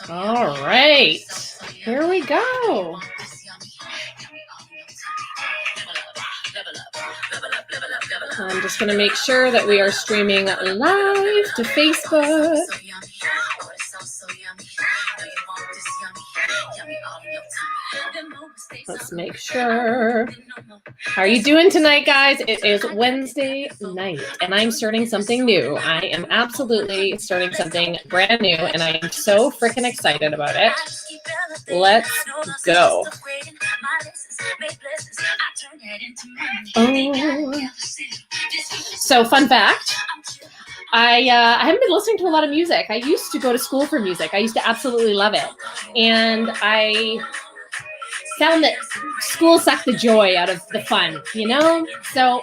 All right, here we go. I'm just going to make sure that we are streaming live to Facebook. Let's make sure. How are you doing tonight, guys? It is Wednesday night, and I'm starting something new. I am absolutely starting something brand new, and I am so freaking excited about it. Let's go. Oh. So, fun fact. I haven't been listening to a lot of music. I used to go to school for music. I used to absolutely love it. And I found that school sucked the joy out of the fun, you know? So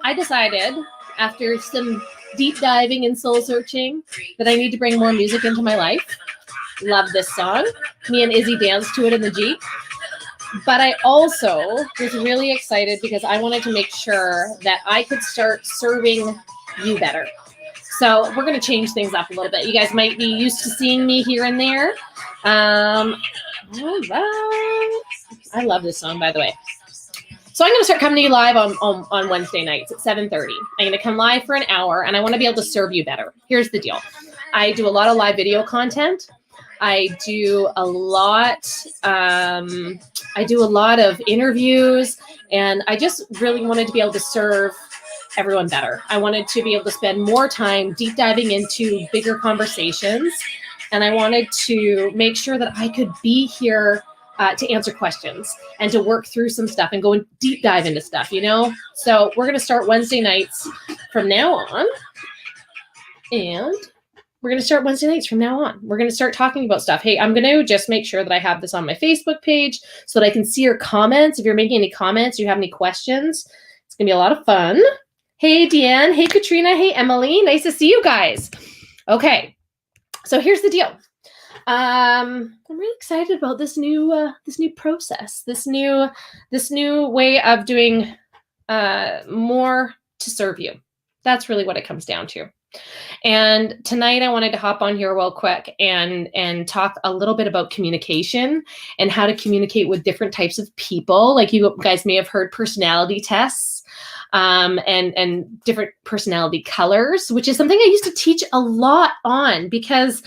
I decided, after some deep diving and soul searching, that I need to bring more music into my life. Love this song. Me and Izzy danced to it in the Jeep. But I also was really excited because I wanted to make sure that I could start serving you better. So we're going to change things up a little bit. You guys might be used to seeing me here and there. All right. I love this song, by the way. So I'm going to start coming to you live on Wednesday nights at 7:30. I'm going to come live for an hour, and I want to be able to serve you better. Here's the deal. I do a lot of live video content. I do a lot of interviews, and I just really wanted to be able to serve everyone better. I wanted to be able to spend more time deep diving into bigger conversations, and I wanted to make sure that I could be here to answer questions and to work through some stuff and go and deep dive into stuff, you know? So we're going to start Wednesday nights from now on, and we're going to start Wednesday nights from now on. We're going to start talking about stuff. Hey, I'm going to just make sure that I have this on my Facebook page so that I can see your comments. If you're making any comments, you have any questions, it's going to be a lot of fun. Hey, Deanne. Hey, Katrina. Hey, Emily. Nice to see you guys. Okay, so here's the deal. I'm really excited about this new process, this new way of doing more to serve you. That's really what it comes down to. And tonight I wanted to hop on here real quick and talk a little bit about communication and how to communicate with different types of people. Like you guys may have heard personality tests. And different personality colors, which is something I used to teach a lot on because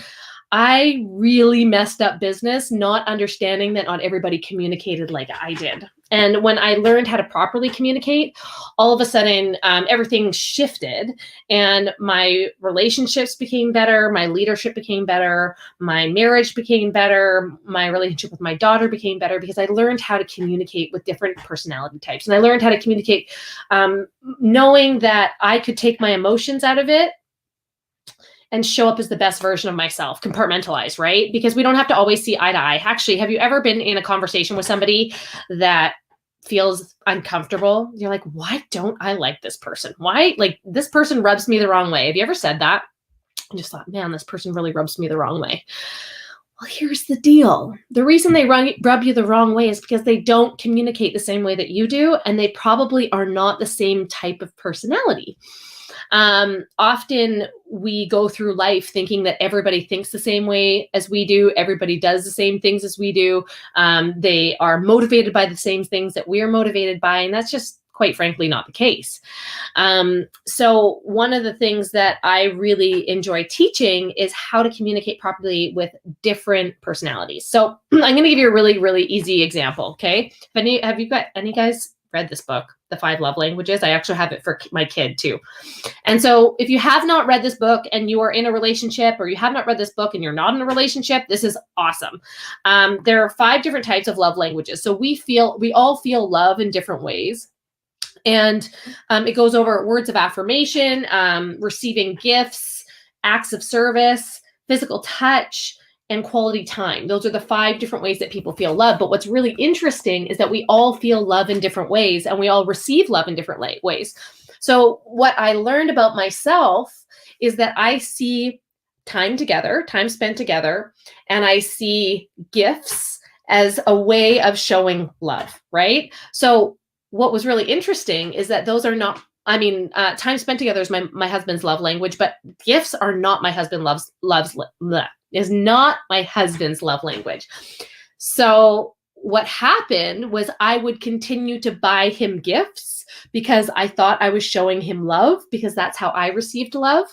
I really messed up business, not understanding that not everybody communicated like I did. And when I learned how to properly communicate, all of a sudden everything shifted and my relationships became better, my leadership became better, my marriage became better, my relationship with my daughter became better because I learned how to communicate with different personality types. And I learned how to communicate knowing that I could take my emotions out of it and show up as the best version of myself, compartmentalize, right? Because we don't have to always see eye to eye. Actually, have you ever been in a conversation with somebody that feels uncomfortable? You're like, why don't I like this person? Why, like, this person rubs me the wrong way. Have you ever said that? I just thought, man, this person really rubs me the wrong way. Well, here's the deal. The reason they rub you the wrong way is because they don't communicate the same way that you do, and they probably are not the same type of personality. Often we go through life thinking that everybody thinks the same way as we do. Everybody does the same things as we do. They are motivated by the same things that we are motivated by. And that's just quite frankly not the case. So one of the things that I really enjoy teaching is how to communicate properly with different personalities. So I'm going to give you a really, really easy example. Okay. Have you got any guys read this book, The 5 Love Languages? I actually have it for my kid too. And so if you have not read this book and you are in a relationship, or you have not read this book and you're not in a relationship, this is awesome. There are 5 different types of love languages. So we all feel love in different ways. And it goes over words of affirmation, receiving gifts, acts of service, physical touch, and quality time. Those are the 5 different ways that people feel love. But what's really interesting is that we all feel love in different ways, and we all receive love in different ways. So what I learned about myself is that I see time spent together, and I see gifts as a way of showing love, right? So what was really interesting is that those are not, time spent together is my husband's love language, but gifts are not my husband's love is not my husband's love language. So what happened was I would continue to buy him gifts because I thought I was showing him love, because that's how I received love.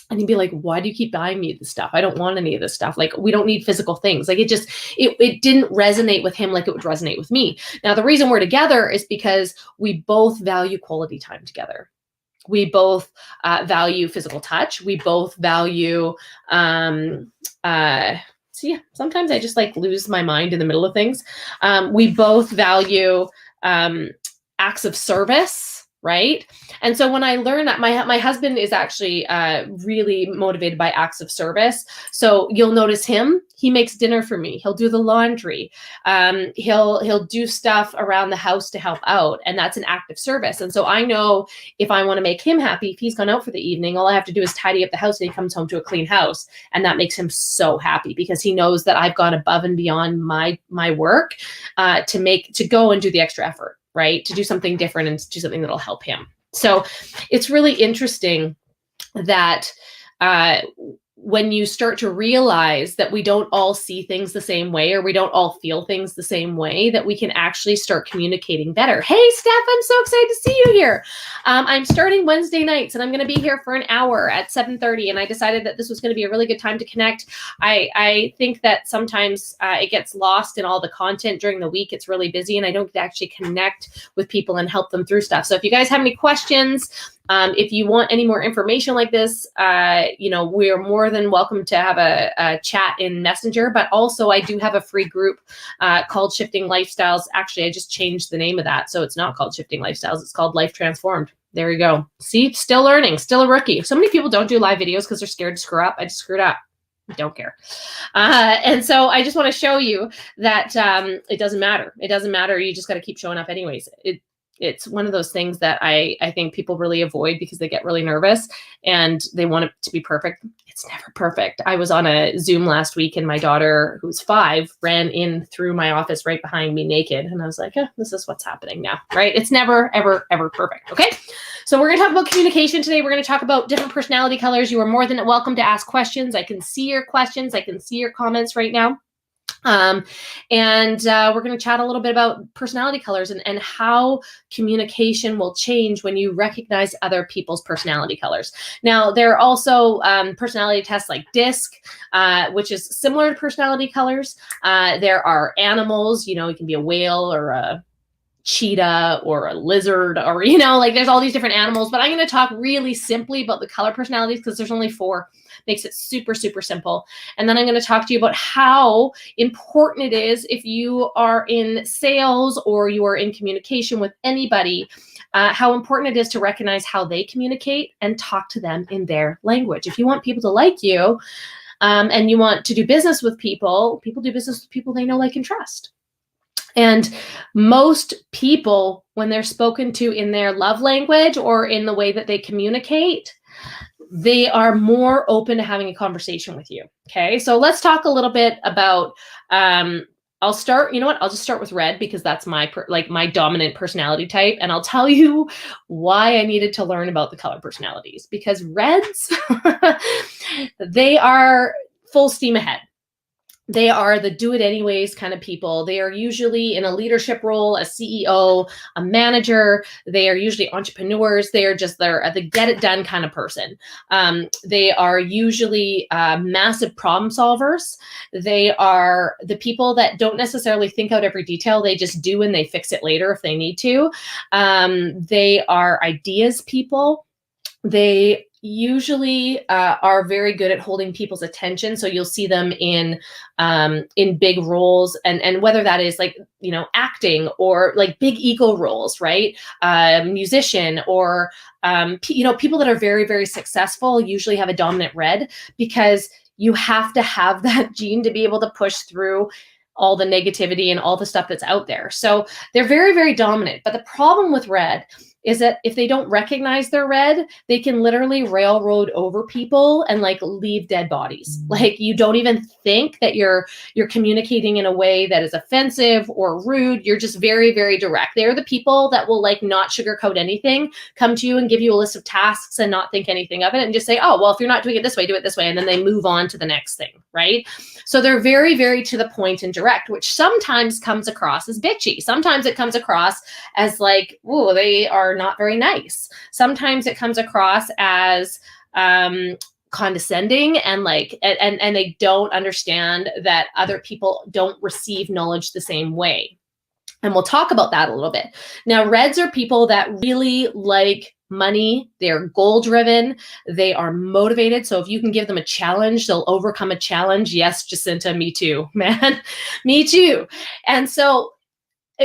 And he'd be like, why do you keep buying me this stuff? I don't want any of this stuff. Like, we don't need physical things. Like, it didn't resonate with him like it would resonate with me. Now, the reason we're together is because we both value quality time together. We both value physical touch. We both value, so yeah, sometimes I just like lose my mind in the middle of things. We both value acts of service, right? And so when I learned that, my husband is actually really motivated by acts of service. So you'll notice him. He makes dinner for me. He'll do the laundry. He'll do stuff around the house to help out, and that's an act of service. And so I know if I want to make him happy, if he's gone out for the evening, all I have to do is tidy up the house, and he comes home to a clean house, and that makes him so happy because he knows that I've gone above and beyond my work to go and do the extra effort, right? To do something different and to do something that'll help him. So it's really interesting that when you start to realize that we don't all see things the same way, or we don't all feel things the same way, that we can actually start communicating better. Hey, Steph, I'm so excited to see you here. I'm starting Wednesday nights, and I'm going to be here for an hour at 7:30. And I decided that this was going to be a really good time to connect. I think that sometimes it gets lost in all the content during the week. It's really busy, and I don't get to actually connect with people and help them through stuff. So if you guys have any questions, if you want any more information like this, we're more than welcome to have a chat in Messenger, but also I do have a free group called Shifting Lifestyles. Actually, I just changed the name of that. So it's not called Shifting Lifestyles. It's called Life Transformed. There you go. See, still learning, still a rookie. So many people don't do live videos because they're scared to screw up. I just screwed up. Don't care. And so I just want to show you that it doesn't matter. It doesn't matter. You just got to keep showing up anyways. It's one of those things that I think people really avoid because they get really nervous and they want it to be perfect. It's never perfect. I was on a Zoom last week and my daughter, who's 5, ran in through my office right behind me naked. And I was like, this is what's happening now, right? It's never, ever, ever perfect. Okay. So we're going to talk about communication today. We're going to talk about different personality colors. You are more than welcome to ask questions. I can see your questions. I can see your comments right now. We're going to chat a little bit about personality colors and how communication will change when you recognize other people's personality colors. Now, there are also personality tests like DISC, which is similar to personality colors. There are animals, it can be a whale or a cheetah or a lizard, or, there's all these different animals, but I'm going to talk really simply about the color personalities because there's only 4. Makes it super, super simple. And then I'm going to talk to you about how important it is if you are in sales or you are in communication with anybody, how important it is to recognize how they communicate and talk to them in their language. If you want people to like you and you want to do business with people do business with people they know, like, and trust. And most people, when they're spoken to in their love language or in the way that they communicate, they are more open to having a conversation with you. Okay. So let's talk a little bit about, I'll start just start with red because that's my dominant personality type. And I'll tell you why I needed to learn about the color personalities, because reds, they are full steam ahead. They are the do it anyways kind of people. They are usually in a leadership role, a CEO, a manager. They are usually entrepreneurs. They're the get it done kind of person. They are usually massive problem solvers. They are the people that don't necessarily think out every detail. They just do and they fix it later if they need to. They are ideas people. They usually are very good at holding people's attention. So you'll see them in big roles, and whether that is acting or like big ego roles, right? Musician or people that are very, very successful usually have a dominant red, because you have to have that gene to be able to push through all the negativity and all the stuff that's out there. So they're very, very dominant. But the problem with red is that if they don't recognize they're red, they can literally railroad over people and like leave dead bodies. Like you don't even think that you're communicating in a way that is offensive or rude. You're just very, very direct. They're the people that will like not sugarcoat anything, come to you and give you a list of tasks and not think anything of it and just say, oh, well, if you're not doing it this way, do it this way. And then they move on to the next thing, right? So they're very, very to the point and direct, which sometimes comes across as bitchy. Sometimes it comes across as like, oh, they are not very nice. Sometimes it comes across as condescending and like, and they don't understand that other people don't receive knowledge the same way. And we'll talk about that a little bit. Now, reds are people that really like money. They're goal driven. They are motivated. So if you can give them a challenge, they'll overcome a challenge. Yes, Jacinta, me too, man. Me too. And so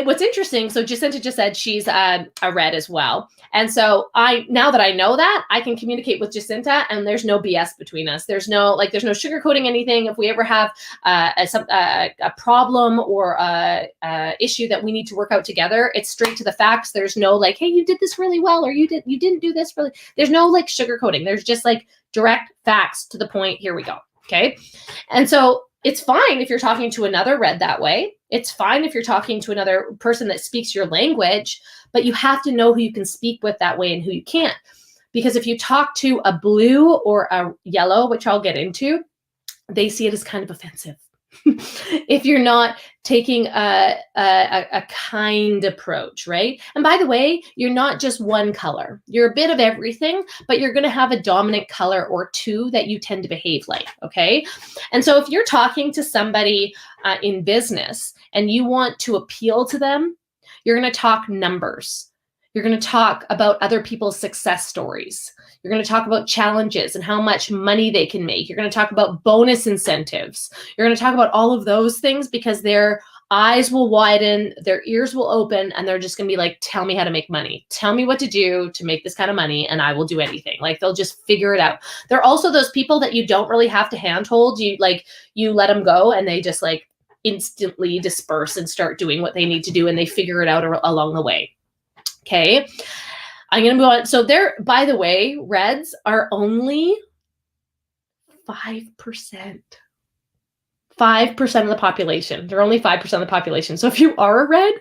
what's interesting, so Jacinta just said she's a red as well. And so now that I know that, I can communicate with Jacinta and there's no BS between us. There's no sugarcoating anything. If we ever have a problem or a issue that we need to work out together, it's straight to the facts. There's no like, hey, you did this really well, or you didn't do this really. There's no like sugarcoating. There's just like direct facts to the point. Here we go. Okay. And so it's fine if you're talking to another red that way. It's fine if you're talking to another person that speaks your language, but you have to know who you can speak with that way and who you can't. Because if you talk to a blue or a yellow, which I'll get into, they see it as kind of offensive. If you're not taking a kind approach, right? And by the way, you're not just one color. You're a bit of everything, but you're going to have a dominant color or two that you tend to behave like, okay? And so if you're talking to somebody in business and you want to appeal to them, you're going to talk numbers. You're going to talk about other people's success stories. You're going to talk about challenges and how much money they can make. You're going to talk about bonus incentives. You're going to talk about all of those things because their eyes will widen, their ears will open, and they're just going to be like, tell me how to make money. Tell me what to do to make this kind of money, and I will do anything. Like, they'll just figure it out. They're also those people that you don't really have to handhold. You let them go, and they just like instantly disperse and start doing what they need to do, and they figure it out along the way. Okay. I'm going to move on. So by the way, reds are only 5%. 5% of the population. They're only 5% of the population. So if you are a red,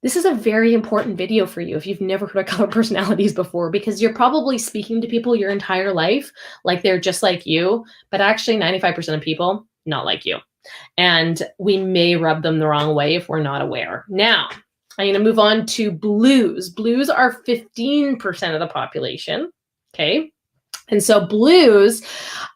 this is a very important video for you if you've never heard of color personalities before, because you're probably speaking to people your entire life like they're just like you, but actually 95% of people, not like you. And we may rub them the wrong way if we're not aware. Now, I'm going to move on to blues. Blues are 15% of the population, okay? And so blues,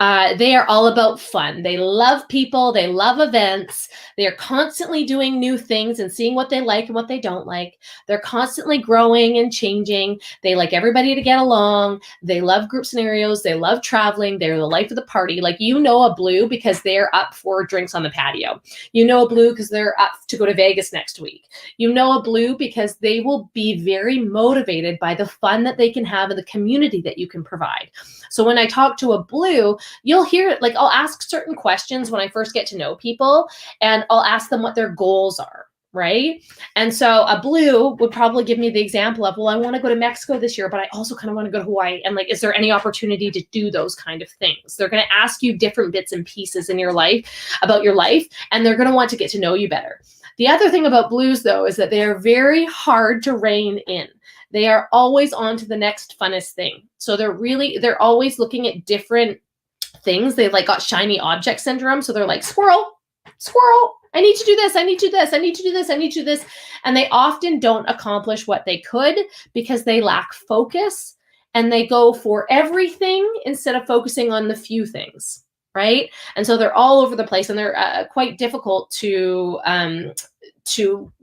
they are all about fun. They love people. They love events. They are constantly doing new things and seeing what they like and what they don't like. They're constantly growing and changing. They like everybody to get along. They love group scenarios. They love traveling. They're the life of the party. Like, you know a blue because they're up for drinks on the patio. You know a blue because they're up to go to Vegas next week. You know a blue because they will be very motivated by the fun that they can have in the community that you can provide. So when I talk to a blue, you'll hear it, like, I'll ask certain questions when I first get to know people, and I'll ask them what their goals are, right? And so a blue would probably give me the example of, well, I want to go to Mexico this year, but I also kind of want to go to Hawaii. And like, is there any opportunity to do those kind of things? They're going to ask you different bits and pieces in your life, about your life, and they're going to want to get to know you better. The other thing about blues, though, is that they are very hard to rein in. They are always on to the next funnest thing. So they're always looking at different things. They've like got shiny object syndrome. So they're like, squirrel, squirrel, I need to do this. I need to do this. I need to do this. I need to do this. And they often don't accomplish what they could because they lack focus, and they go for everything instead of focusing on the few things. Right. And so they're all over the place, and they're quite difficult to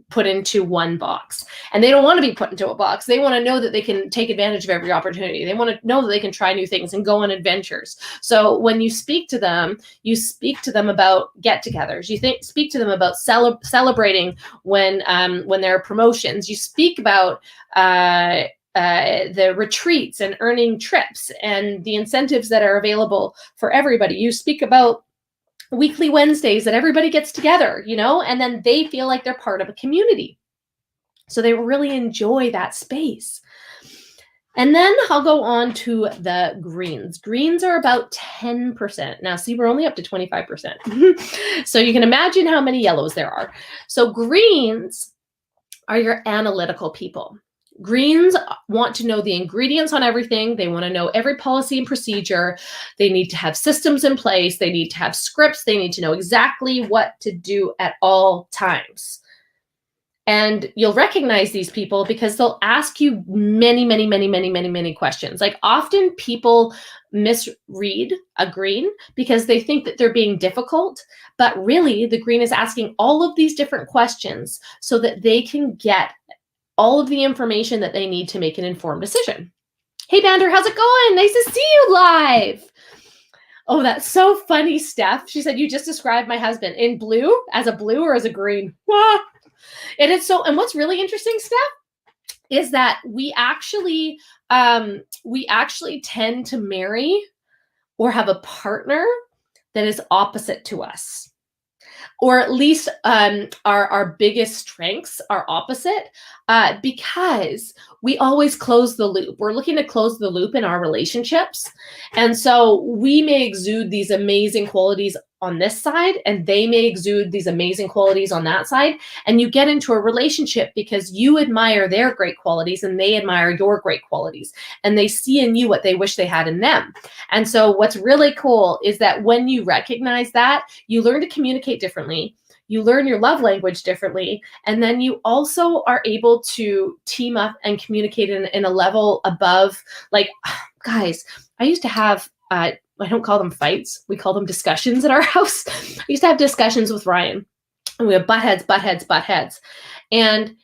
put into one box. And they don't want to be put into a box. They want to know that they can take advantage of every opportunity. They want to know that they can try new things and go on adventures. So when you speak to them about get-togethers. You speak to them about celebrating when there are promotions. You speak about the retreats and earning trips and the incentives that are available for everybody. You speak about weekly Wednesdays that everybody gets together, and then they feel like they're part of a community. So they really enjoy that space. And then I'll go on to the greens. Greens are about 10%. Now, see, we're only up to 25%. So you can imagine how many yellows there are. So greens are your analytical people. Greens want to know the ingredients on everything. They want to know every policy and procedure. They need to have systems in place. They need to have scripts. They need to know exactly what to do at all times. And you'll recognize these people because they'll ask you many questions. Like often people misread a green because they think that they're being difficult, but really the green is asking all of these different questions so that they can get all of the information that they need to make an informed decision. Hey, Bander, how's it going? Nice to see you live. Oh, that's so funny, Steph. She said, you just described my husband in blue, as a blue or as a green. It is so, and what's really interesting, Steph, is that we actually tend to marry or have a partner that is opposite to us. Or at least our biggest strengths are opposite because we always close the loop. We're looking to close the loop in our relationships. And so we may exude these amazing qualities on this side, and they may exude these amazing qualities on that side. And you get into a relationship because you admire their great qualities and they admire your great qualities. And they see in you what they wish they had in them. And so what's really cool is that when you recognize that, you learn to communicate differently. You learn your love language differently. And then you also are able to team up and communicate in a level above. Like, guys, I used to have, I don't call them fights. We call them discussions at our house. I used to have discussions with Ryan. And we have butt heads. And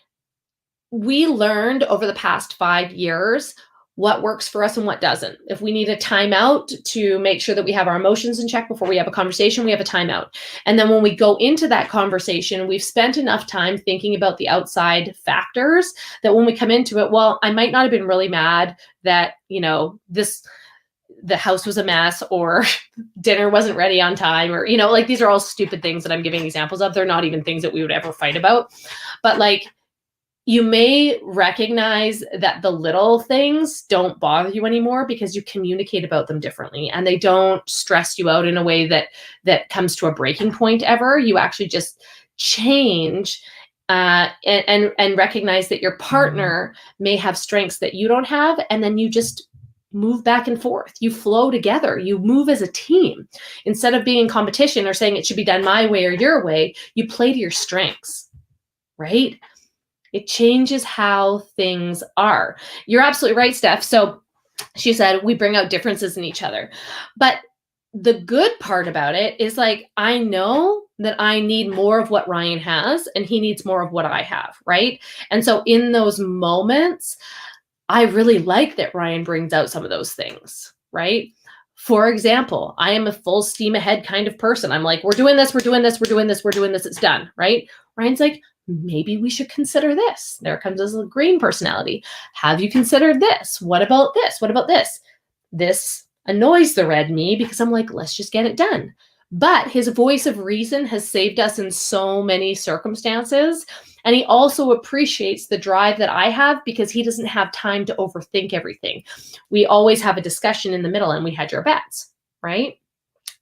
we learned over the past 5 years what works for us and what doesn't. If we need a timeout to make sure that we have our emotions in check before we have a conversation, we have a timeout. And then when we go into that conversation, we've spent enough time thinking about the outside factors that when we come into it, well, I might not have been really mad that, the house was a mess or dinner wasn't ready on time, or, like these are all stupid things that I'm giving examples of. They're not even things that we would ever fight about. But like, you may recognize that the little things don't bother you anymore because you communicate about them differently and they don't stress you out in a way that comes to a breaking point ever. You actually just change and recognize that your partner may have strengths that you don't have, and then you just move back and forth. You flow together. You move as a team. Instead of being in competition or saying it should be done my way or your way, you play to your strengths, right? It changes how things are. You're absolutely right, Steph. So she said, we bring out differences in each other. But the good part about it is like, I know that I need more of what Ryan has and he needs more of what I have, right? And so in those moments, I really like that Ryan brings out some of those things, right? For example, I am a full steam ahead kind of person. I'm like, we're doing this, it's done, right? Ryan's like, maybe we should consider this. There comes this green personality. Have you considered this? What about this? What about this? This annoys the red me because I'm like, let's just get it done. But his voice of reason has saved us in so many circumstances. And he also appreciates the drive that I have because he doesn't have time to overthink everything. We always have a discussion in the middle and we hedge our bets, right?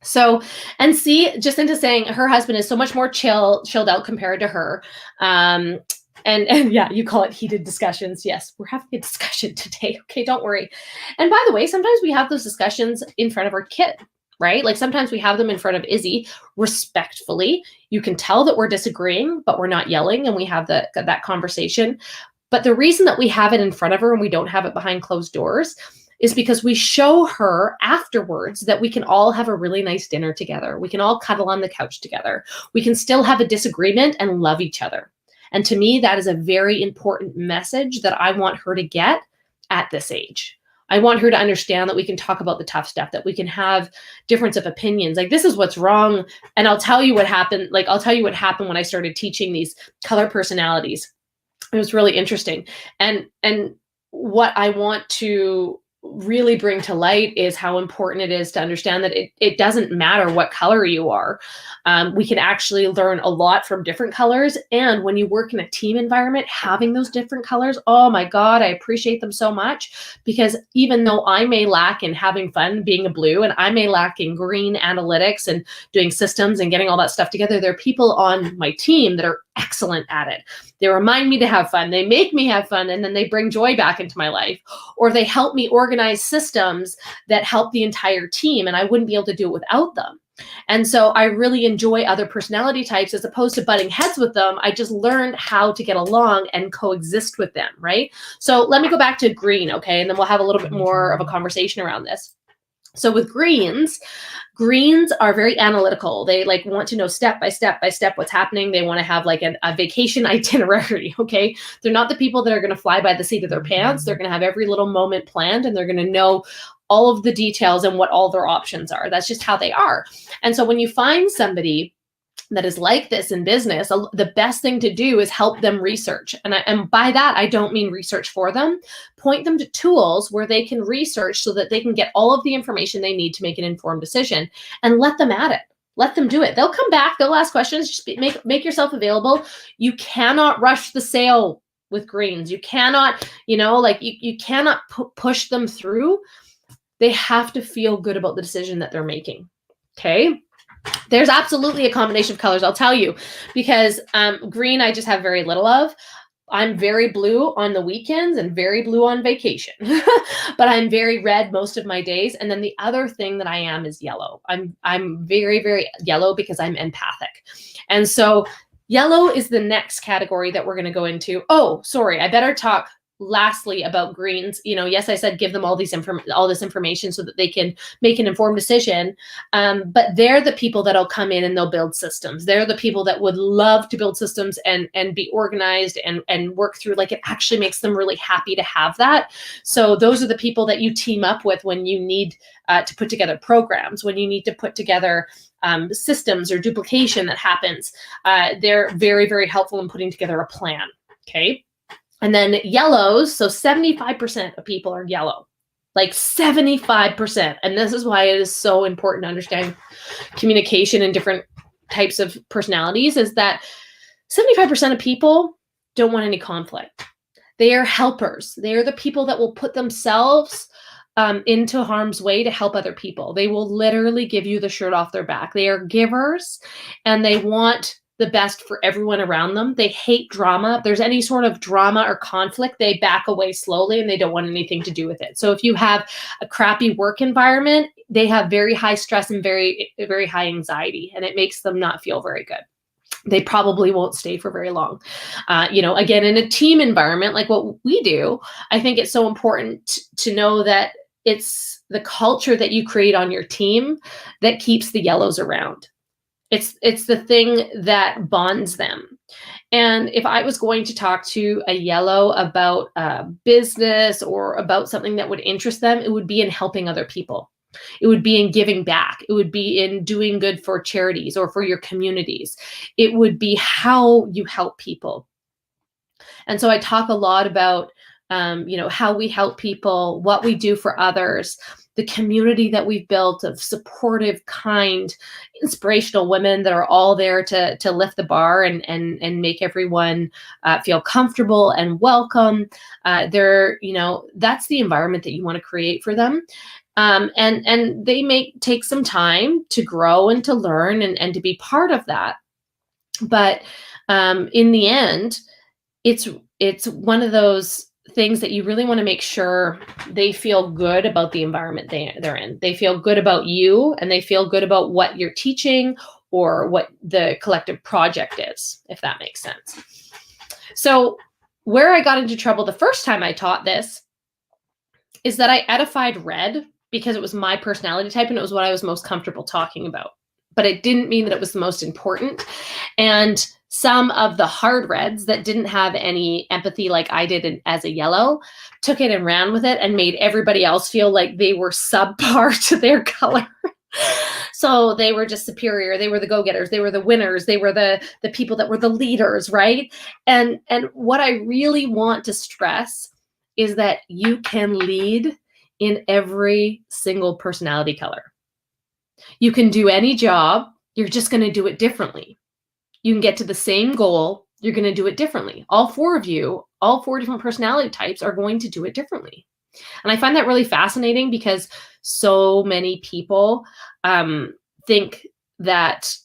So, and see, just into saying her husband is so much more chilled out compared to her. And yeah, you call it heated discussions. Yes, we're having a discussion today. Okay, don't worry. And by the way, sometimes we have those discussions in front of our kid, right? Like sometimes we have them in front of Izzy respectfully. You can tell that we're disagreeing, but we're not yelling, and we have that conversation. But the reason that we have it in front of her and we don't have it behind closed doors is because we show her afterwards that we can all have a really nice dinner together. We can all cuddle on the couch together. We can still have a disagreement and love each other. And to me, that is a very important message that I want her to get at this age. I want her to understand that we can talk about the tough stuff, that we can have difference of opinions. Like, this is what's wrong. And I'll tell you what happened. Like, I'll tell you what happened when I started teaching these color personalities. It was really interesting. And what I want to really bring to light is how important it is to understand that it doesn't matter what color you are. We can actually learn a lot from different colors. And when you work in a team environment, having those different colors, oh my God, I appreciate them so much, because even though I may lack in having fun being a blue, and I may lack in green analytics and doing systems and getting all that stuff together, there are people on my team that are excellent at it. They remind me to have fun. They make me have fun, and then they bring joy back into my life, or they help me organize systems that help the entire team, and I wouldn't be able to do it without them. And so I really enjoy other personality types as opposed to butting heads with them. I just learned how to get along and coexist with them, right? So let me go back to green, okay? And then we'll have a little bit more of a conversation around this. So with greens are very analytical. They like want to know step by step what's happening. They want to have like a vacation itinerary, okay? They're not the people that are going to fly by the seat of their pants. They're going to have every little moment planned, and they're going to know all of the details and what all their options are. That's just how they are. And so when you find somebody that is like this in business, the best thing to do is help them research. And by that, I don't mean research for them. Point them to tools where they can research so that they can get all of the information they need to make an informed decision, and let them at it. Let them do it. They'll come back. They'll ask questions. Just make yourself available. You cannot rush the sale with greens. You cannot, you cannot push them through. They have to feel good about the decision that they're making. Okay. There's absolutely a combination of colors, I'll tell you, because green I just have very little of. I'm very blue on the weekends and very blue on vacation, but I'm very red most of my days. And then the other thing that I am is yellow. I'm very, very yellow because I'm empathic. And so yellow is the next category that we're going to go into. Oh, sorry, I better talk lastly about greens. Yes, I said give them all this information so that they can make an informed decision. But they're the people that'll come in and they'll build systems. They're the people that would love to build systems and be organized and work through. Like, it actually makes them really happy to have that. So those are the people that you team up with when you need to put together programs, when you need to put together systems or duplication that happens. They're very, very helpful in putting together a plan. Okay. And then yellows, so 75% of people are yellow, like 75%. And this is why it is so important to understand communication and different types of personalities, is that 75% of people don't want any conflict. They are helpers. They are the people that will put themselves into harm's way to help other people. They will literally give you the shirt off their back. They are givers, and they want the best for everyone around them. They hate drama. If there's any sort of drama or conflict, they back away slowly and they don't want anything to do with it. So if you have a crappy work environment, they have very high stress and very, very high anxiety, and it makes them not feel very good. They probably won't stay for very long. Again, in a team environment like what we do, I think it's so important to know that it's the culture that you create on your team that keeps the yellows around. It's the thing that bonds them. And if I was going to talk to a yellow about business or about something that would interest them, it would be in helping other people. It would be in giving back. It would be in doing good for charities or for your communities. It would be how you help people. And so I talk a lot about, how we help people, what we do for others, the community that we've built of supportive, kind, inspirational women that are all there to lift the bar and make everyone feel comfortable and welcome. That's the environment that you want to create for them. And they may take some time to grow and to learn and to be part of that. But in the end, it's one of those things that you really want to make sure they feel good about the environment they're in. They feel good about you, and they feel good about what you're teaching or what the collective project is, if that makes sense. So where I got into trouble the first time I taught this is that I edified red because it was my personality type and it was what I was most comfortable talking about. But it didn't mean that it was the most important. And some of the hard reds that didn't have any empathy like I did as a yellow took it and ran with it and made everybody else feel like they were subpar to their color. So they were just superior. They were the go-getters. They were the winners. They were the people that were the leaders, right? And what I really want to stress is that you can lead in every single personality color. You can do any job, you're just going to do it differently. You can get to the same goal, you're going to do it differently. All four of you, all four different personality types are going to do it differently. And I find that really fascinating because so many people think that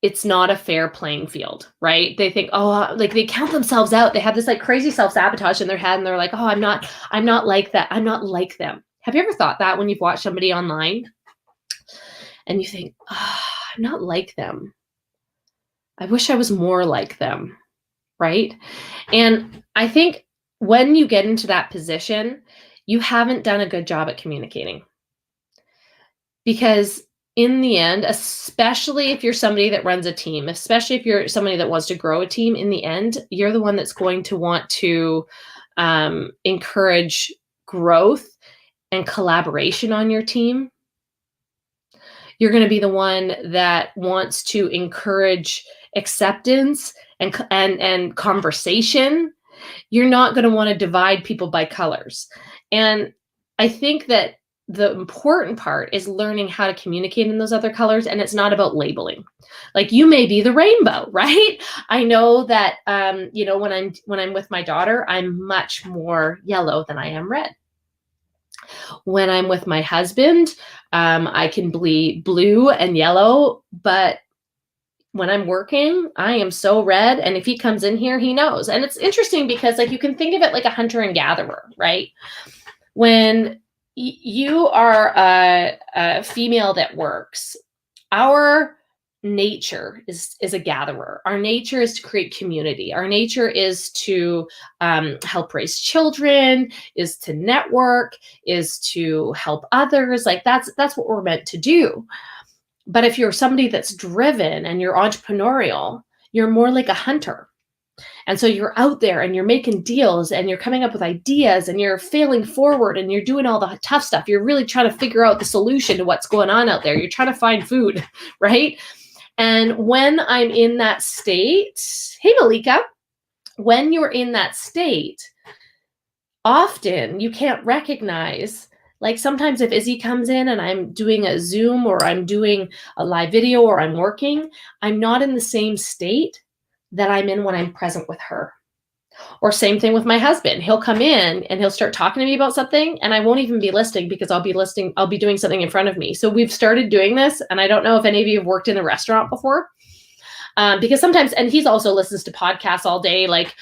it's not a fair playing field, right? They think, oh, like they count themselves out. They have this like crazy self-sabotage in their head and they're like, oh, I'm not like that. I'm not like them. Have you ever thought that when you've watched somebody online and you think, oh, I'm not like them. I wish I was more like them, right? And I think when you get into that position, you haven't done a good job at communicating. Because in the end, especially if you're somebody that runs a team, especially if you're somebody that wants to grow a team, in the end, you're the one that's going to want to encourage growth and collaboration on your team. You're going to be the one that wants to encourage acceptance and conversation. You're not going to want to divide people by colors. And I think that the important part is learning how to communicate in those other colors. And it's not about labeling. Like you may be the rainbow, right? I know that, when I'm with my daughter, I'm much more yellow than I am red. When I'm with my husband, I can be blue and yellow, but when I'm working, I am so red. And if he comes in here, he knows. And it's interesting because like you can think of it like a hunter and gatherer, right? When you are a female that works, our nature is a gatherer. Our nature is to create community. Our nature is to help raise children, is to network, is to help others. Like that's what we're meant to do. But if you're somebody that's driven and you're entrepreneurial, you're more like a hunter. And so you're out there and you're making deals and you're coming up with ideas and you're failing forward and you're doing all the tough stuff. You're really trying to figure out the solution to what's going on out there. You're trying to find food, right? And when I'm in that state, hey, Malika, when you're in that state, often you can't recognize, like sometimes if Izzy comes in and I'm doing a Zoom or I'm doing a live video or I'm working, I'm not in the same state that I'm in when I'm present with her. Or same thing with my husband. He'll come in and he'll start talking to me about something and I won't even be listening because I'll be doing something in front of me. So we've started doing this. And I don't know if any of you have worked in a restaurant before, because sometimes, and he's also listens to podcasts all day. Like,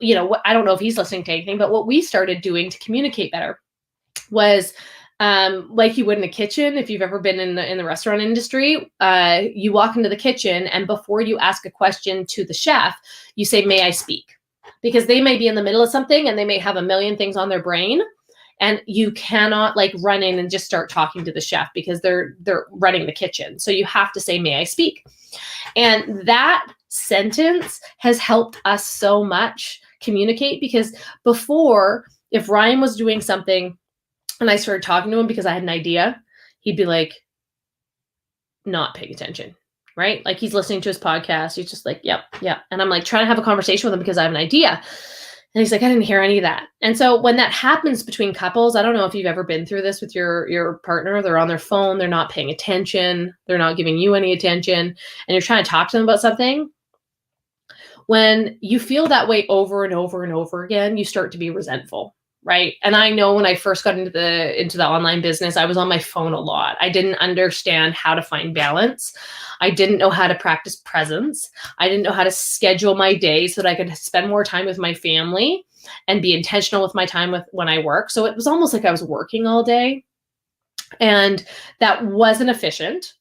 I don't know if he's listening to anything, but what we started doing to communicate better was like you would in a kitchen. If you've ever been in the restaurant industry, you walk into the kitchen and before you ask a question to the chef, you say, "May I speak?" Because they may be in the middle of something and they may have a million things on their brain. And you cannot like run in and just start talking to the chef because they're running the kitchen. So you have to say, "May I speak?" And that sentence has helped us so much communicate, because before, if Ryan was doing something and I started talking to him because I had an idea, he'd be like, not paying attention, right? Like he's listening to his podcast. He's just like, yep. And I'm like trying to have a conversation with him because I have an idea. And he's like, I didn't hear any of that. And so when that happens between couples, I don't know if you've ever been through this with your partner. They're on their phone. They're not paying attention. They're not giving you any attention. And you're trying to talk to them about something. When you feel that way over and over and over again, you start to be resentful. Right. And I know when I first got into the online business, I was on my phone a lot. I didn't understand how to find balance. I didn't know how to practice presence. I didn't know how to schedule my day so that I could spend more time with my family and be intentional with my time when I work. So it was almost like I was working all day, and that wasn't efficient.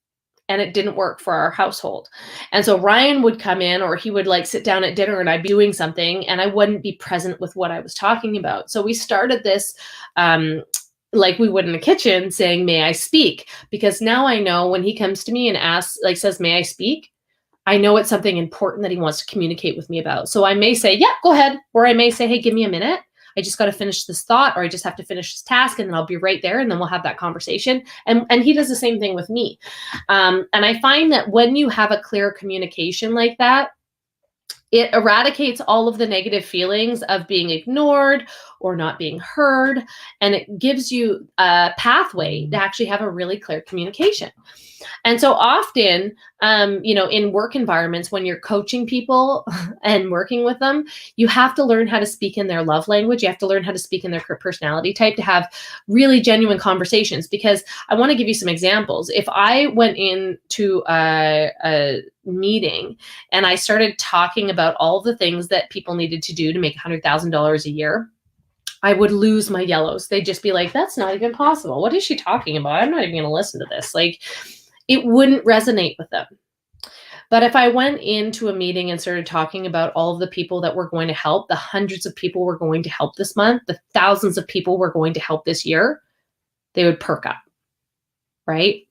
And it didn't work for our household. And so Ryan would come in, or he would like sit down at dinner and I'd be doing something and I wouldn't be present with what I was talking about. So we started this like we would in the kitchen, saying, "May I speak?" Because now I know when he comes to me and asks, like says, "May I speak?" I know it's something important that he wants to communicate with me about. So I may say, "Yeah, go ahead." Or I may say, "Hey, give me a minute. I just got to finish this thought," or "I just have to finish this task," and then I'll be right there. And then we'll have that conversation. And he does the same thing with me. And I find that when you have a clear communication like that, It eradicates all of the negative feelings of being ignored or not being heard, and it gives you a pathway to actually have a really clear communication. And so often, in work environments, when you're coaching people and working with them, you have to learn how to speak in their love language. You have to learn how to speak in their personality type to have really genuine conversations. Because I want to give you some examples. If I went into a meeting and I started talking about all the things that people needed to do to make $100,000 a year, I would lose my yellows. They'd just be like, that's not even possible. What is she talking about? I'm not even going to listen to this. Like, it wouldn't resonate with them. But if I went into a meeting and started talking about all of the people that we're going to help, the hundreds of people we're going to help this month, the thousands of people we're going to help this year, they would perk up, right?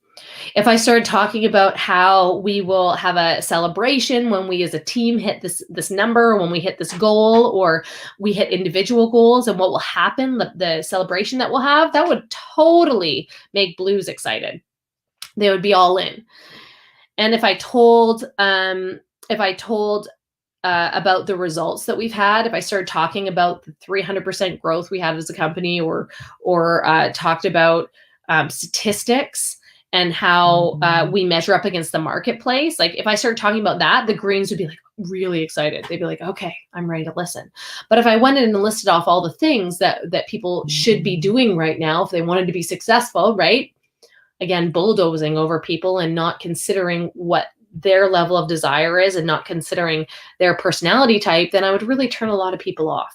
If I started talking about how we will have a celebration when we as a team hit this number, when we hit this goal, or we hit individual goals and what will happen, the celebration that we'll have, that would totally make Blues excited. They would be all in. And if I told about the results that we've had, if I started talking about the 300% growth we had as a company, or talked about statistics and how we measure up against the marketplace, like if I started talking about that, the Greens would be like really excited. They'd be like, okay, I'm ready to listen. But if I went in and listed off all the things that people should be doing right now if they wanted to be successful, right? Again, bulldozing over people and not considering what their level of desire is and not considering their personality type, then I would really turn a lot of people off.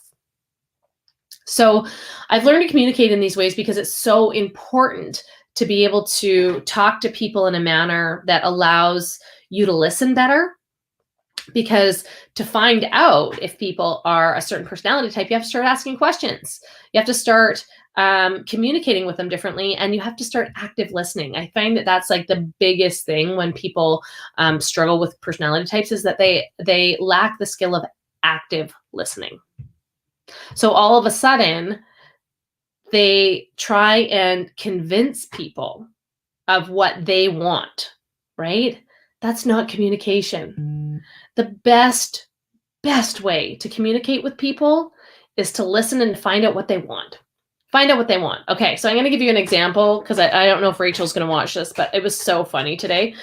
So I've learned to communicate in these ways because it's so important to be able to talk to people in a manner that allows you to listen better. Because to find out if people are a certain personality type, you have to start asking questions. You have to start communicating with them differently, and you have to start active listening. I find that that's like the biggest thing when people struggle with personality types, is that they lack the skill of active listening. So all of a sudden, they try and convince people of what they want, right? That's not communication. The best way to communicate with people is to listen and find out what they want. Find out what they want. Okay, so I'm going to give you an example because I don't know if Rachel's going to watch this, but it was so funny today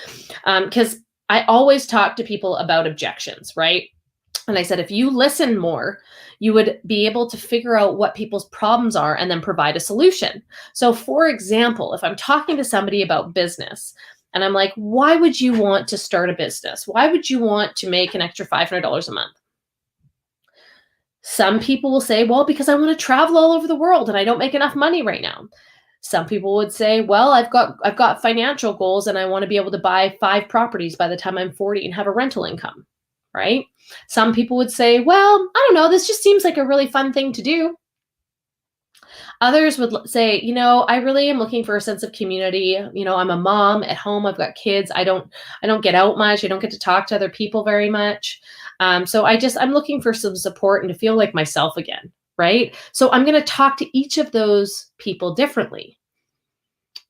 because I always talk to people about objections, right? And I said, if you listen more, you would be able to figure out what people's problems are and then provide a solution. So for example, if I'm talking to somebody about business and I'm like, why would you want to start a business? Why would you want to make an extra $500 a month? Some people will say, well, because I want to travel all over the world and I don't make enough money right now. Some people would say, well, I've got financial goals and I want to be able to buy 5 properties by the time I'm 40 and have a rental income, right? Some people would say, well, I don't know, this just seems like a really fun thing to do. Others would say, I really am looking for a sense of community. I'm a mom at home. I've got kids. I don't get out much. I don't get to talk to other people very much. So I'm looking for some support and to feel like myself again, right? So I'm going to talk to each of those people differently.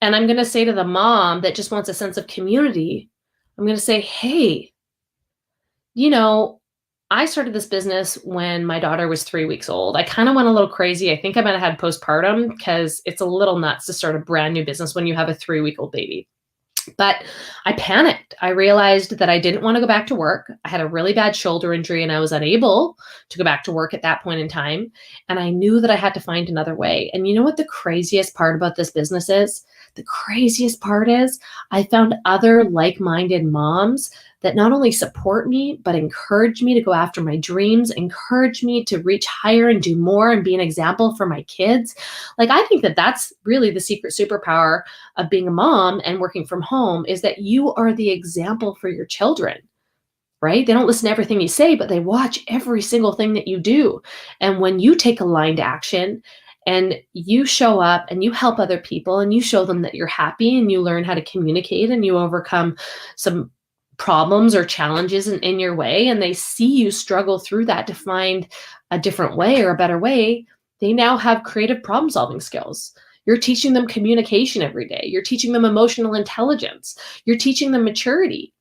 And I'm going to say to the mom that just wants a sense of community, I'm going to say, hey, I started this business when my daughter was 3 weeks old. I kind of went a little crazy. I think I might have had postpartum because it's a little nuts to start a brand new business when you have a 3-week-old baby. But I panicked. I realized that I didn't want to go back to work. I had a really bad shoulder injury and I was unable to go back to work at that point in time. And I knew that I had to find another way. And you know what the craziest part about this business is? The craziest part is I found other like-minded moms that not only support me, but encourage me to go after my dreams, encourage me to reach higher and do more and be an example for my kids. Like, I think that that's really the secret superpower of being a mom and working from home, is that you are the example for your children, right? They don't listen to everything you say, but they watch every single thing that you do. And when you take aligned action and you show up and you help other people and you show them that you're happy and you learn how to communicate and you overcome some problems or challenges in your way, and they see you struggle through that to find a different way or a better way, they now have creative problem solving skills. You're teaching them communication every day. You're teaching them emotional intelligence. You're teaching them maturity.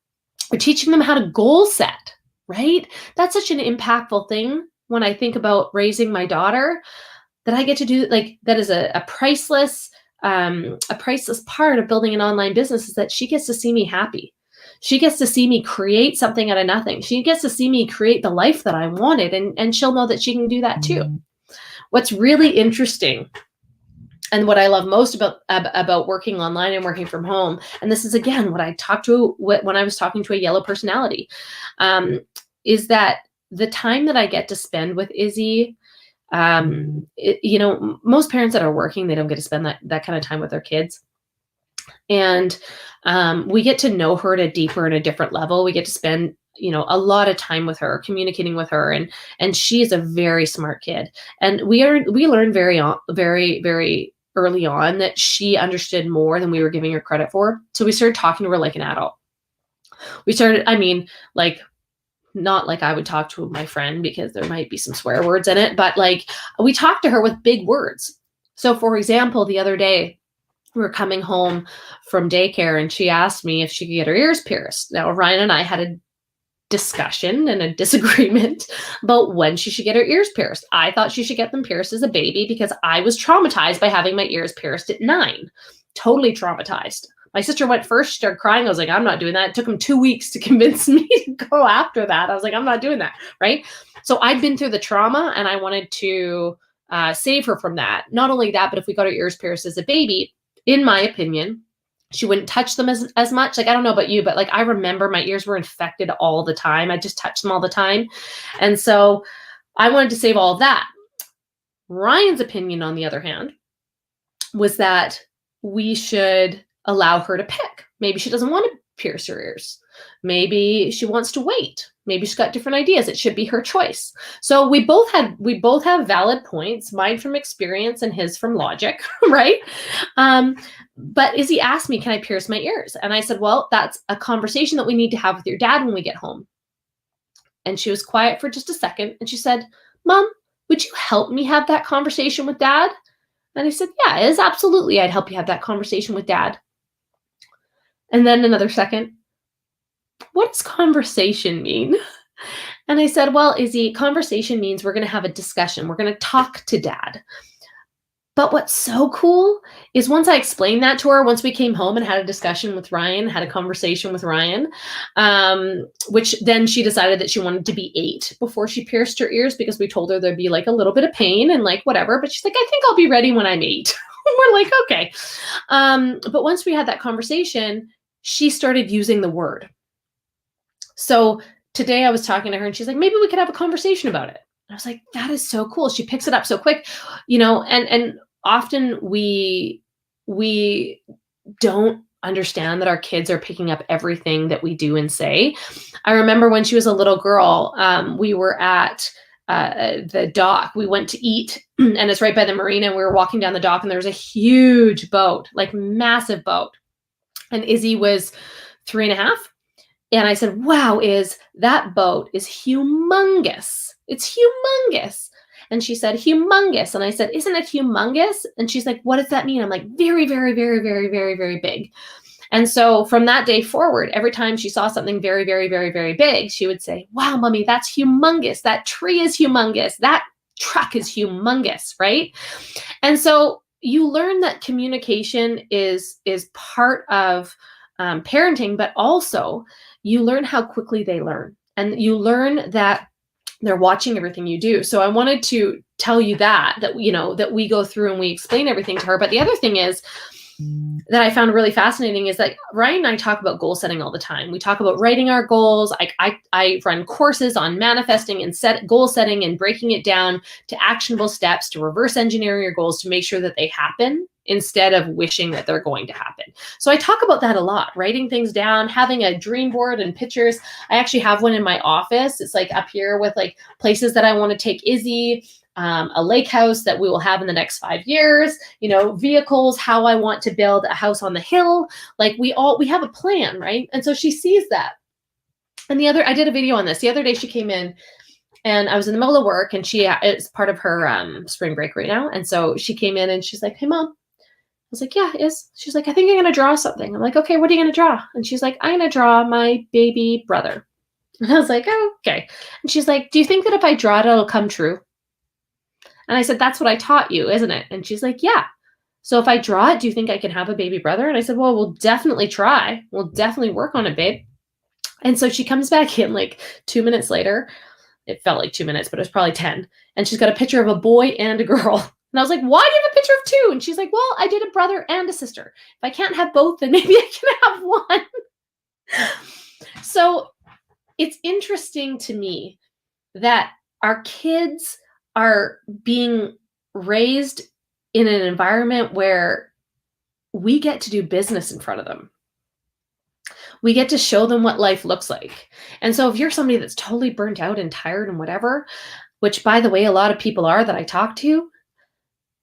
You're teaching them how to goal set, right? That's such an impactful thing when I think about raising my daughter, that I get to do, like, that is a priceless part of building an online business, is that she gets to see me happy. She gets to see me create something out of nothing. She gets to see me create the life that I wanted, and she'll know that she can do that too. What's really interesting, and what I love most about working online and working from home, and this is again what I talked to when I was talking to a yellow personality, is that the time that I get to spend with Izzy, most parents that are working, they don't get to spend that kind of time with their kids. And we get to know her at a deeper and a different level. We get to spend, a lot of time with her, communicating with her, and she is a very smart kid. And we learned very, very early on that she understood more than we were giving her credit for. So we started talking to her like an adult. Not like I would talk to my friend, because there might be some swear words in it, but like, we talked to her with big words. So for example, the other day we were coming home from daycare and she asked me if she could get her ears pierced. Now, Ryan and I had a discussion and a disagreement about when she should get her ears pierced. I thought she should get them pierced as a baby because I was traumatized by having my ears pierced at 9. Totally traumatized. My sister went first, she started crying. I was like, I'm not doing that. It took him 2 weeks to convince me to go after that. I was like, I'm not doing that, right? So I'd been through the trauma and I wanted to save her from that. Not only that, but if we got her ears pierced as a baby, in my opinion, she wouldn't touch them as much. Like, I don't know about you, but like, I remember my ears were infected all the time. I just touched them all the time. And so I wanted to save all of that. Ryan's opinion, on the other hand, was that we should allow her to pick. Maybe she doesn't want to pierce her ears. Maybe she wants to wait. Maybe she's got different ideas. It should be her choice. So we both have valid points, mine from experience and his from logic, right? But Izzy asked me, can I pierce my ears? And I said, well, that's a conversation that we need to have with your dad when we get home. And she was quiet for just a second. And she said, Mom, would you help me have that conversation with Dad? And I said, yeah, it is absolutely. I'd help you have that conversation with Dad. And then another second, what does conversation mean? And I said, well, Izzy, conversation means we're going to have a discussion. We're going to talk to Dad. But what's so cool is once I explained that to her, once we came home and had a discussion with Ryan, had a conversation with Ryan, which then she decided that she wanted to be 8 before she pierced her ears, because we told her there'd be like a little bit of pain and like whatever. But she's like, I think I'll be ready when I'm 8. We're like, okay. But once we had that conversation, she started using the word. So today I was talking to her and she's like, maybe we could have a conversation about it. And I was like, that is so cool. She picks it up so quick, and often we don't understand that our kids are picking up everything that we do and say. I remember when she was a little girl, we were at the dock. We went to eat and it's right by the marina. And we were walking down the dock and there was a huge boat, like massive boat. And Izzy was 3.5. And I said, wow, that boat is humongous. It's humongous. And she said, humongous. And I said, isn't it humongous? And she's like, what does that mean? I'm like, very, very, very, very, very, very big. And so from that day forward, every time she saw something very, very, very, very big, she would say, wow, Mommy, that's humongous. That tree is humongous. That truck is humongous, right? And so you learn that communication is part of parenting, but also you learn how quickly they learn, and you learn that they're watching everything you do. So I wanted to tell you that we go through and we explain everything to her. But the other thing is that I found really fascinating is that Ryan and I talk about goal setting all the time. We talk about writing our goals. I run courses on manifesting and goal setting and breaking it down to actionable steps to reverse engineering your goals to make sure that they happen instead of wishing that they're going to happen. So I talk about that a lot, writing things down, having a dream board and pictures. I actually have one in my office. It's like up here with like places that I want to take Izzy, a lake house that we will have in the next 5 years, vehicles, how I want to build a house on the hill. Like we have a plan, right? And so she sees that. And I did a video on this. The other day she came in and I was in the middle of work and it's part of her spring break right now. And so she came in and she's like, hey, Mom. I was like, yeah, it is. She's like, I think I'm going to draw something. I'm like, okay, what are you going to draw? And she's like, I'm going to draw my baby brother. And I was like, oh, okay. And she's like, do you think that if I draw it, it'll come true? And I said, that's what I taught you, isn't it? And she's like, yeah. So if I draw it, do you think I can have a baby brother? And I said, well, we'll definitely try. We'll definitely work on it, babe. And so she comes back in like 2 minutes later. It felt like 2 minutes, but it was probably 10. And she's got a picture of a boy and a girl. And I was like, why do you have a picture of two? And she's like, well, I did a brother and a sister. If I can't have both, then maybe I can have one. So it's interesting to me that our kids are being raised in an environment where we get to do business in front of them. We get to show them what life looks like. And so if you're somebody that's totally burnt out and tired and whatever, which by the way, a lot of people are that I talk to,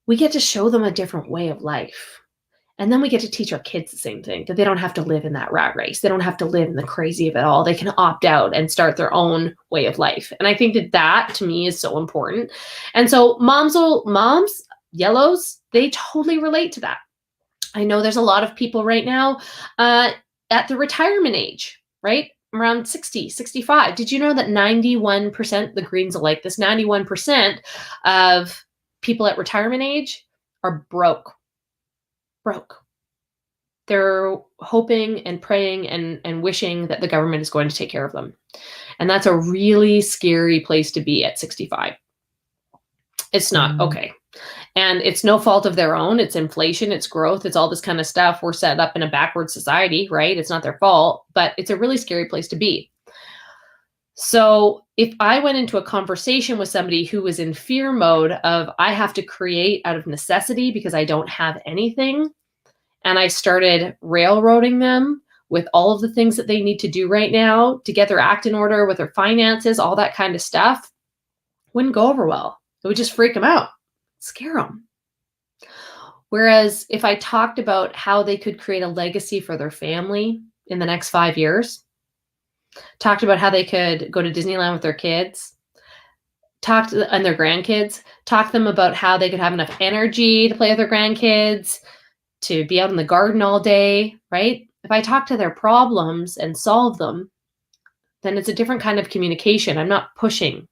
we get to show them a different way of life. And then we get to teach our kids the same thing, that they don't have to live in that rat race. They don't have to live in the crazy of it all. They can opt out and start their own way of life. And I think that that to me is so important. And so moms, yellows, they totally relate to that. I know there's a lot of people right now at the retirement age, right? Around 60, 65. Did you know that 91%, the Greens will like this, 91% of people at retirement age are broke. They're hoping and praying and wishing that the government is going to take care of them. And that's a really scary place to be at 65. It's not okay. And it's no fault of their own. It's inflation, it's growth, it's all this kind of stuff. We're set up in a backward society, right? It's not their fault, but it's a really scary place to be. So if I went into a conversation with somebody who was in fear mode of, I have to create out of necessity because I don't have anything, and I started railroading them with all of the things that they need to do right now to get their act in order with their finances, all that kind of stuff, wouldn't go over well. It would just freak them out, scare them. Whereas if I talked about how they could create a legacy for their family in the next 5 years, talked about how they could go to Disneyland with their kids, and their grandkids, talk to them about how they could have enough energy to play with their grandkids, to be out in the garden all day, right? If I talk to their problems and solve them, then it's a different kind of communication. I'm not pushing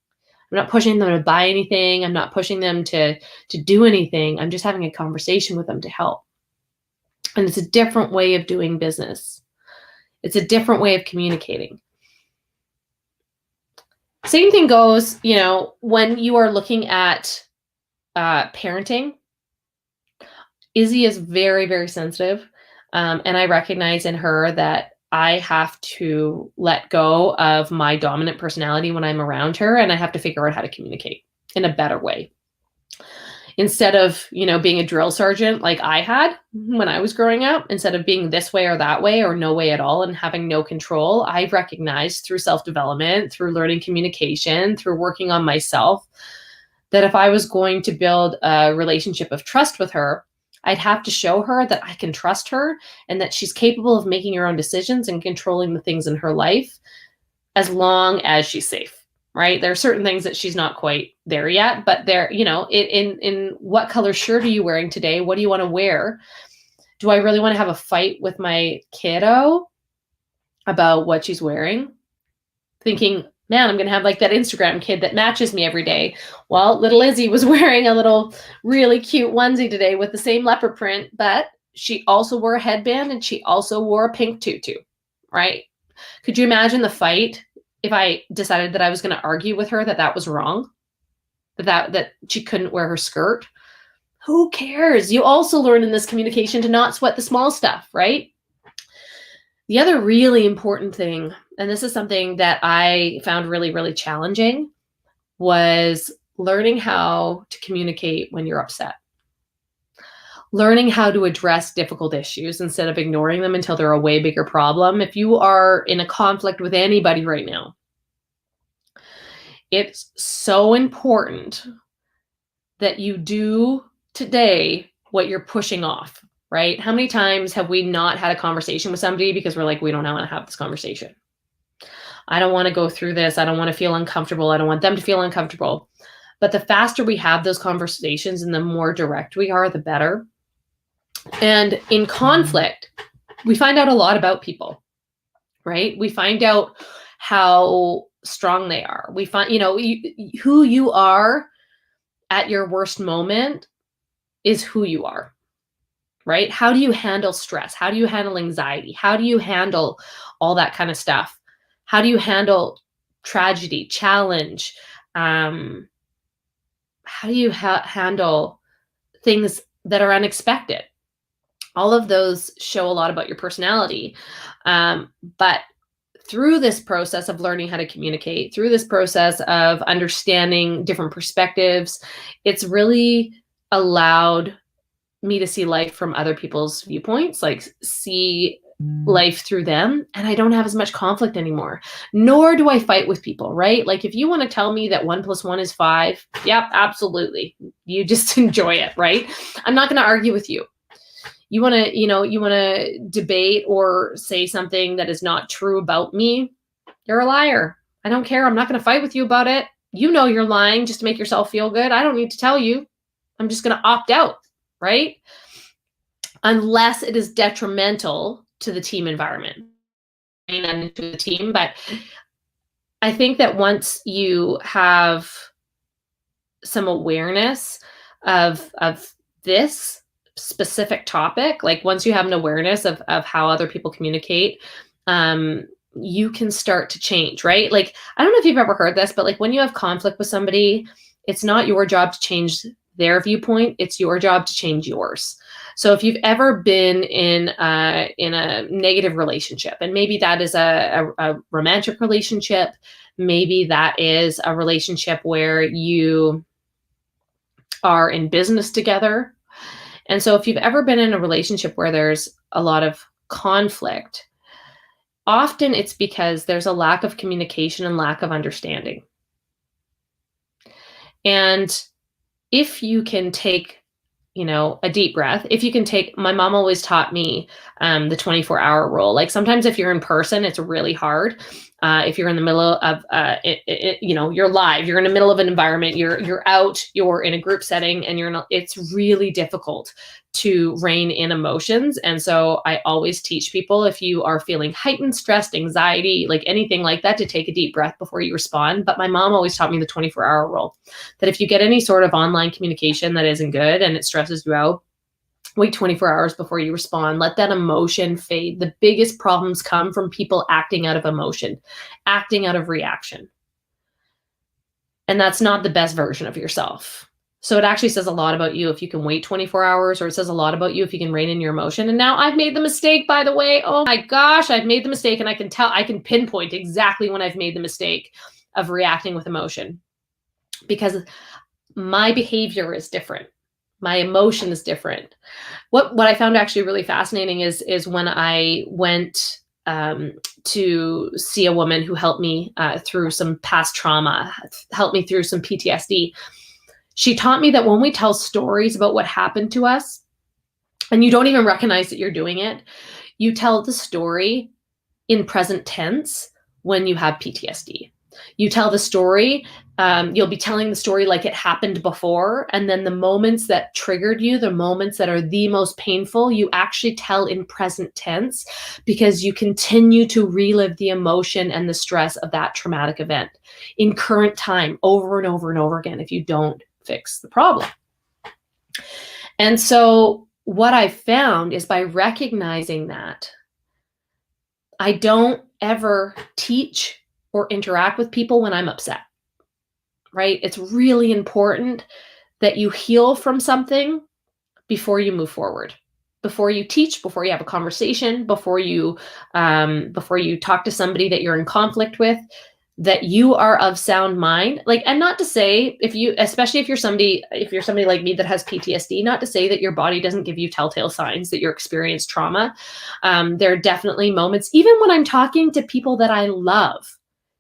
them to buy anything. I'm not pushing them to do anything. I'm just having a conversation with them to help. And it's a different way of doing business. It's a different way of communicating. Same thing goes, when you are looking at parenting. Izzy is very, very sensitive. And I recognize in her that I have to let go of my dominant personality when I'm around her, and I have to figure out how to communicate in a better way. Instead of, being a drill sergeant like I had when I was growing up, instead of being this way or that way or no way at all and having no control, I've recognized through self-development, through learning communication, through working on myself, that if I was going to build a relationship of trust with her, I'd have to show her that I can trust her and that she's capable of making her own decisions and controlling the things in her life as long as she's safe, right? There are certain things that she's not quite there yet, but there, in what color shirt are you wearing today? What do you want to wear? Do I really want to have a fight with my kiddo about what she's wearing? Thinking, man, I'm going to have like that Instagram kid that matches me every day. Well, little Izzy was wearing a little really cute onesie today with the same leopard print, but she also wore a headband and she also wore a pink tutu, right? Could you imagine the fight if I decided that I was going to argue with her that was wrong, that she couldn't wear her skirt? Who cares? You also learn in this communication to not sweat the small stuff, right? The other really important thing, and this is something that I found really, really challenging, was learning how to communicate when you're upset. Learning how to address difficult issues instead of ignoring them until they're a way bigger problem. If you are in a conflict with anybody right now, it's so important that you do today what you're pushing off. Right? How many times have we not had a conversation with somebody because we're like, we don't want to have this conversation. I don't want to go through this. I don't want to feel uncomfortable. I don't want them to feel uncomfortable. But the faster we have those conversations and the more direct we are, the better. And in conflict, we find out a lot about people, right? We find out how strong they are. We find, who you are at your worst moment is who you are, right? How do you handle stress? How do you handle anxiety? How do you handle all that kind of stuff? How do you handle tragedy, challenge? How do you handle things that are unexpected? All of those show a lot about your personality. But through this process of learning how to communicate, through this process of understanding different perspectives, it's really allowed me to see life from other people's viewpoints, like see life through them. And I don't have as much conflict anymore, nor do I fight with people, right? Like if you want to tell me that 1 + 1 is 5, yep, absolutely. You just enjoy it, right? I'm not going to argue with you. You want to debate or say something that is not true about me, you're a liar. I don't care. I'm not going to fight with you about it. You know you're lying just to make yourself feel good. I don't need to tell you. I'm just going to opt out, right? Unless it is detrimental to the team environment and to the team. But I think that once you have some awareness of this specific topic, like once you have an awareness of how other people communicate, you can start to change, right? Like, I don't know if you've ever heard this, but like when you have conflict with somebody, it's not your job to change their viewpoint, it's your job to change yours. So if you've ever been in a negative relationship, and maybe that is a romantic relationship, maybe that is a relationship where you are in business together. And so if you've ever been in a relationship where there's a lot of conflict, often it's because there's a lack of communication and lack of understanding. And if you can take, a deep breath, if you can take, my mom always taught me the 24-hour rule. Like sometimes if you're in person, it's really hard. If you're in the middle of, you're live, you're in the middle of an environment, you're out, you're in a group setting, and it's really difficult to rein in emotions. And so I always teach people, if you are feeling heightened, stressed, anxiety, like anything like that, to take a deep breath before you respond. But my mom always taught me the 24-hour rule, that if you get any sort of online communication that isn't good and it stresses you out, wait 24 hours before you respond. Let that emotion fade. The biggest problems come from people acting out of emotion, acting out of reaction. And that's not the best version of yourself. So it actually says a lot about you if you can wait 24 hours, or it says a lot about you if you can rein in your emotion. And now I've made the mistake, by the way. Oh my gosh, I've made the mistake, and I can pinpoint exactly when I've made the mistake of reacting with emotion, because my behavior is different. My emotion is different. What I found actually really fascinating is when I went to see a woman who helped me through some past trauma, helped me through some PTSD. She taught me that when we tell stories about what happened to us, and you don't even recognize that you're doing it, you tell the story in present tense when you have PTSD. You tell the story, you'll be telling the story like it happened before. And then the moments that triggered you, the moments that are the most painful, you actually tell in present tense, because you continue to relive the emotion and the stress of that traumatic event in current time over and over and over again if you don't fix the problem. And so what I found is, by recognizing that, I don't ever teach or interact with people when I'm upset, right? It's really important that you heal from something before you move forward, before you teach, before you have a conversation, before you talk to somebody that you're in conflict with, that you are of sound mind. Like, and not to say, especially if you're somebody like me that has PTSD, not to say that your body doesn't give you telltale signs that you're experienced trauma. There are definitely moments, even when I'm talking to people that I love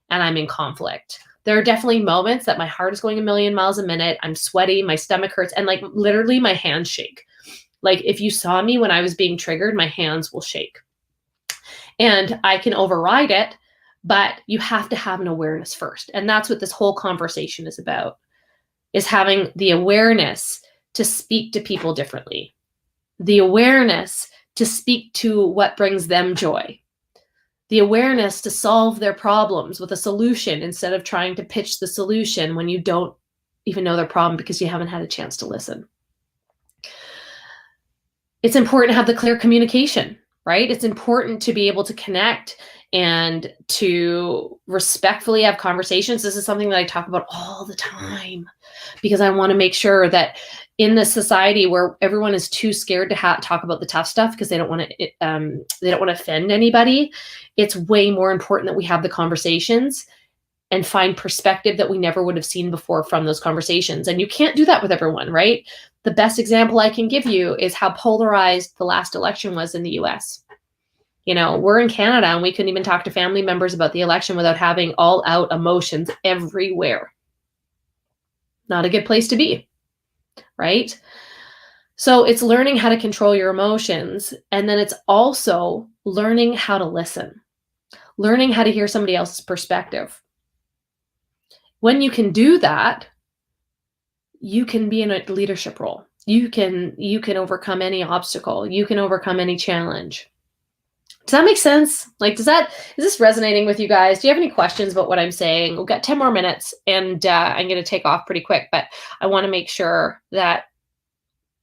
and I'm in conflict, there are definitely moments that my heart is going a million miles a minute. I'm sweaty, my stomach hurts, and like literally my hands shake. Like if you saw me when I was being triggered, my hands will shake. And I can override it, but you have to have an awareness first. And that's what this whole conversation is about, is having the awareness to speak to people differently, the awareness to speak to what brings them joy, the awareness to solve their problems with a solution instead of trying to pitch the solution when you don't even know their problem because you haven't had a chance to listen. It's important to have the clear communication, right? It's important to be able to connect and to respectfully have conversations. This is something that I talk about all the time because I want to make sure that in this society where everyone is too scared to talk about the tough stuff because they don't want to offend anybody, it's way more important that we have the conversations and find perspective that we never would have seen before from those conversations. And you can't do that with everyone, right? The best example I can give you is how polarized the last election was in the US. You know, we're in Canada and we couldn't even talk to family members about the election without having all out emotions everywhere. Not a good place to be, right? So it's learning how to control your emotions. And then it's also learning how to listen, learning how to hear somebody else's perspective. When you can do that, you can be in a leadership role. You can overcome any obstacle. You can overcome any challenge. Does that make sense? Like, is this resonating with you guys? Do you have any questions about what I'm saying? We've got 10 more minutes and I'm going to take off pretty quick, but I want to make sure that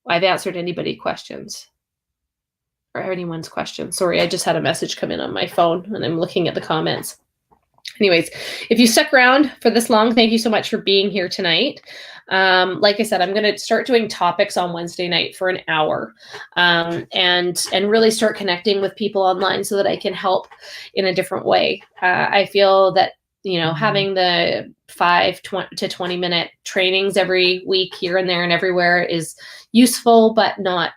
I've answered anybody's questions or anyone's questions. Sorry, I just had a message come in on my phone and I'm looking at the comments. Anyways, if you stuck around for this long, thank you so much for being here tonight. Like I said, I'm going to start doing topics on Wednesday night for an hour, and really start connecting with people online so that I can help in a different way. I feel that, you know, having the 5 to 20 minute trainings every week here and there and everywhere is useful, but not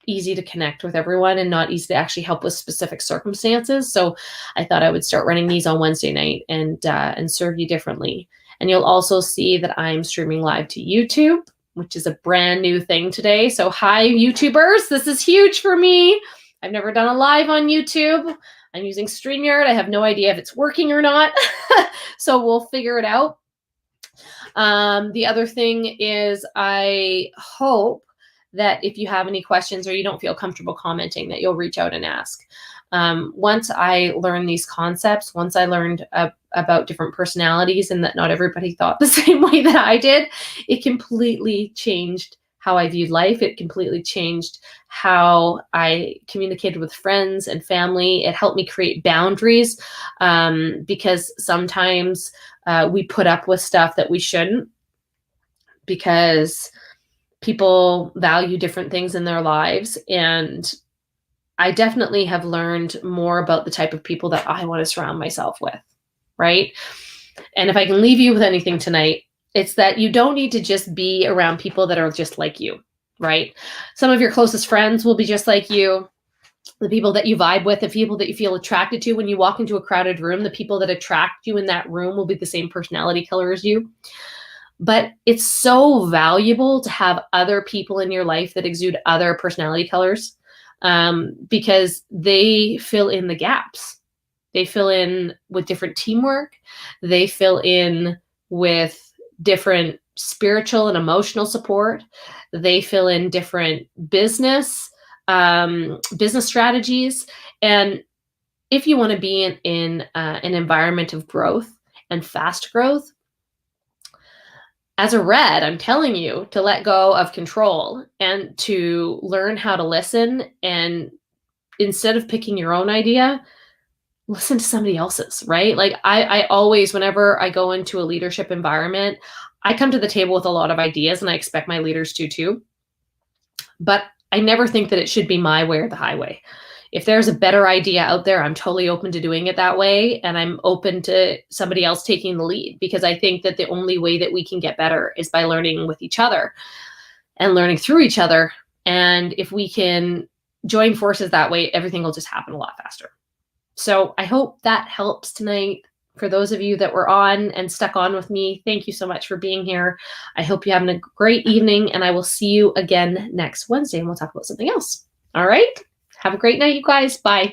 easy to connect with everyone and not easy to actually help with specific circumstances. So I thought I would start running these on Wednesday night and serve you differently. And you'll also see that I'm streaming live to YouTube, which is a brand new thing today. So hi, YouTubers. This is huge for me. I've never done a live on YouTube. I'm using StreamYard. I have no idea if it's working or not. So we'll figure it out. The other thing is I hope that if you have any questions or you don't feel comfortable commenting, that you'll reach out and ask. Once I learned these concepts, once I learned about different personalities and that not everybody thought the same way that I did, it completely changed how I viewed life. It completely changed how I communicated with friends and family. It helped me create boundaries, because sometimes we put up with stuff that we shouldn't because people value different things in their lives. And I definitely have learned more about the type of people that I want to surround myself with, right? And if I can leave you with anything tonight, it's that you don't need to just be around people that are just like you, right? Some of your closest friends will be just like you. The people that you vibe with, the people that you feel attracted to when you walk into a crowded room, the people that attract you in that room will be the same personality color as you. But it's so valuable to have other people in your life that exude other personality colors, because they fill in the gaps. They fill in with different teamwork. They fill in with different spiritual and emotional support. They fill in different business strategies. And if you want to be in an environment of growth and fast growth, as a red, I'm telling you to let go of control and to learn how to listen. And instead of picking your own idea, listen to somebody else's, right? Like I always, whenever I go into a leadership environment, I come to the table with a lot of ideas and I expect my leaders to too. But I never think that it should be my way or the highway. If there's a better idea out there, I'm totally open to doing it that way. And I'm open to somebody else taking the lead, because I think that the only way that we can get better is by learning with each other and learning through each other. And if we can join forces that way, everything will just happen a lot faster. So I hope that helps tonight. For those of you that were on and stuck on with me, thank you so much for being here. I hope you're having a great evening, and I will see you again next Wednesday and we'll talk about something else. All right. Have a great night, you guys. Bye.